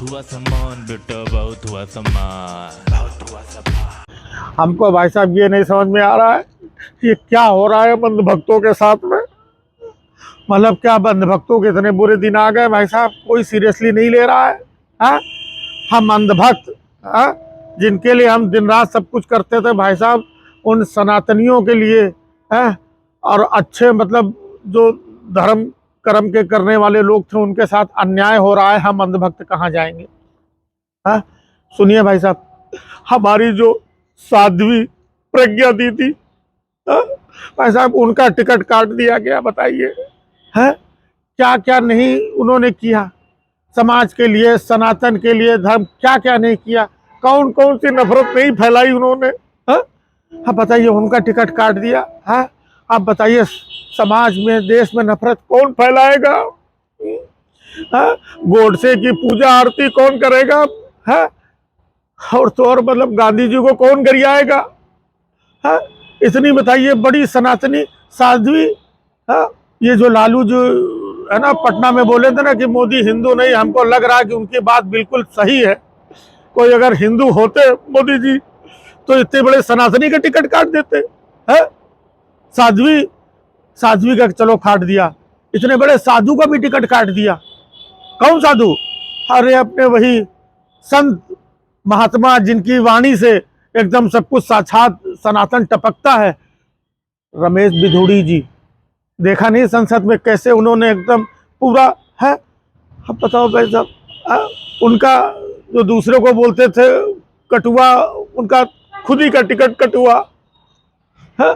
बहुत हुआ सम्मान बेटा, बहुत हुआ सम्मान, बहुत हुआ सम्मान। हमको भाई साहब ये नहीं समझ में आ रहा है ये क्या हो रहा है बंद भक्तों के साथ में। मतलब क्या बंद भक्तों के इतने बुरे दिन आ गए भाई साहब, कोई सीरियसली नहीं ले रहा है। हाँ, हम अंधभक्त, हाँ, जिनके लिए हम दिन रात सब कुछ करते थे भाई साहब, उन सनातनियों के लिए, हैं, और अच्छे मतलब जो धर्म कर्म के करने वाले लोग थे उनके साथ अन्याय हो रहा है। हम अंधभक्त कहाँ जाएंगे। हाँ, सुनिए भाई साहब, हमारी जो साध्वी प्रज्ञा दी थी, हाँ, भाई साहब उनका टिकट काट दिया गया। बताइए, है क्या क्या नहीं उन्होंने किया समाज के लिए, सनातन के लिए, धर्म क्या क्या नहीं किया, कौन कौन सी नफरत नहीं फैलाई उन्होंने। हाँ, आप बताइए, उनका टिकट काट दिया। हाँ, आप बताइए, समाज में देश में नफरत कौन फैलाएगा। हाँ, गोडसे की पूजा आरती कौन करेगा। है, और तो और मतलब गांधी जी को कौन गरियाएगा। हाँ, इतनी बताइए बड़ी सनातनी साध्वी। हाँ, ये जो लालू जो है ना पटना में बोले थे ना कि मोदी हिंदू नहीं, हमको लग रहा है कि उनकी बात बिल्कुल सही है। कोई अगर हिंदू होते मोदी जी तो इतने बड़े सनातनी का टिकट काट देते हैं। साध्वी, साध्वी का चलो काट दिया, इतने बड़े साधु का भी टिकट काट दिया। कौन साधु? अरे अपने वही संत महात्मा जिनकी वाणी से एकदम सब कुछ साक्षात सनातन टपकता है, रमेश बिधूड़ी जी। देखा नहीं संसद में कैसे उन्होंने एकदम पूरा है। अब बताओ भाई साहब, उनका जो दूसरे को बोलते थे कटुआ, उनका खुद ही का टिकट कटुआ है।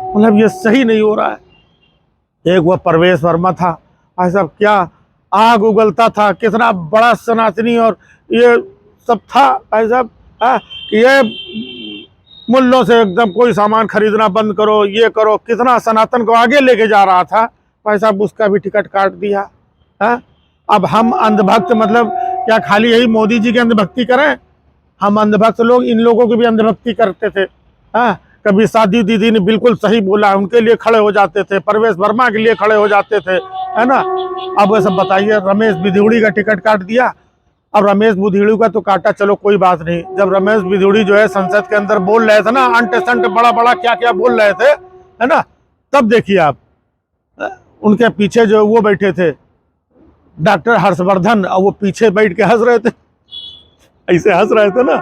मतलब ये सही नहीं हो रहा है। एक वह परवेश वर्मा था भाई साहब, क्या आग उगलता था, कितना बड़ा सनातनी, और ये सब था भाई साहब, कि ये मूल्यों से एकदम कोई सामान खरीदना बंद करो, ये करो, कितना सनातन को आगे लेके जा रहा था भाई साहब, उसका भी टिकट काट दिया। है, अब हम अंधभक्त मतलब क्या खाली यही मोदी जी की अंधभक्ति करें? हम अंधभक्त लोग इन लोगों की भी अंधभक्ति करते थे। हाँ, कभी साधी दीदी ने बिल्कुल सही बोला, उनके लिए खड़े हो जाते थे, परवेश वर्मा के लिए खड़े हो जाते थे, है ना। अब वह सब बताइए, रमेश बिधूड़ी का टिकट काट दिया। अब रमेश बिधूड़ी का तो काटा, चलो कोई बात नहीं। जब रमेश बिधूड़ी जो है संसद के अंदर बोल रहे थे ना, अंट संट बड़ा बड़ा क्या क्या बोल रहे थे, है ना, तब देखिए आप, उनके पीछे जो वो बैठे थे डॉक्टर हर्षवर्धन, और वो पीछे बैठ के हंस रहे थे, ऐसे हंस रहे थे ना।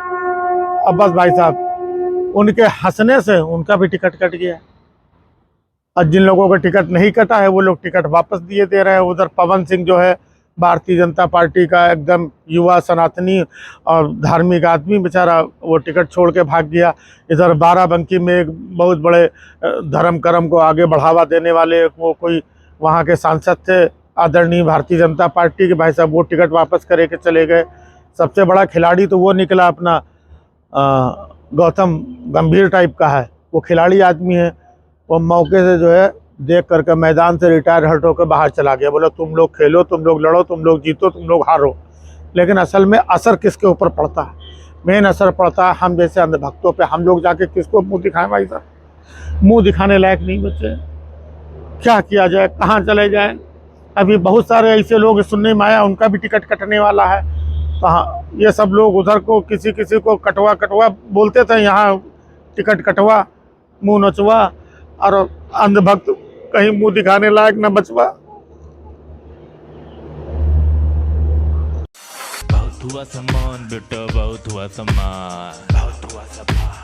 अब बस भाई साहब, उनके हंसने से उनका भी टिकट कट गया। और जिन लोगों का टिकट नहीं कटा है वो लोग टिकट वापस दिए दे रहे हैं। उधर पवन सिंह जो है भारतीय जनता पार्टी का एकदम युवा सनातनी और धार्मिक आदमी, बेचारा वो टिकट छोड़ के भाग गया। इधर बाराबंकी में एक बहुत बड़े धर्म कर्म को आगे बढ़ावा देने वाले वो कोई वहाँ के सांसद थे आदरणीय भारतीय जनता पार्टी के, भाई साहब वो टिकट वापस करे के चले गए। सबसे बड़ा खिलाड़ी तो वो निकला अपना गौतम गंभीर टाइप का है, वो खिलाड़ी आदमी है। वो मौके से जो है देख करके मैदान से रिटायर हट होकर बाहर चला गया। बोला तुम लोग खेलो, तुम लोग लड़ो, तुम लोग जीतो, तुम लोग हारो। लेकिन असल में असर किसके ऊपर पड़ता है? मेन असर पड़ता है हम जैसे अंधभक्तों पे। हम लोग जाके किसको मुंह दिखाएं भाई साहब? मुंह दिखाने लायक नहीं बचे। क्या किया जाए, कहाँ चले जाए? अभी बहुत सारे ऐसे लोग सुनने में आया उनका भी टिकट कटने वाला है। तो हाँ, ये सब लोग उधर को किसी किसी को कटवा कटवा बोलते थे, यहाँ टिकट कटवा, मुंह नचवा, और अंधभक्त कहीं मुंह दिखाने लायक न बचवा। बहुत हुआ सम्मान बेटा, बहुत हुआ सम्मान, बहुत हुआ सम्मान।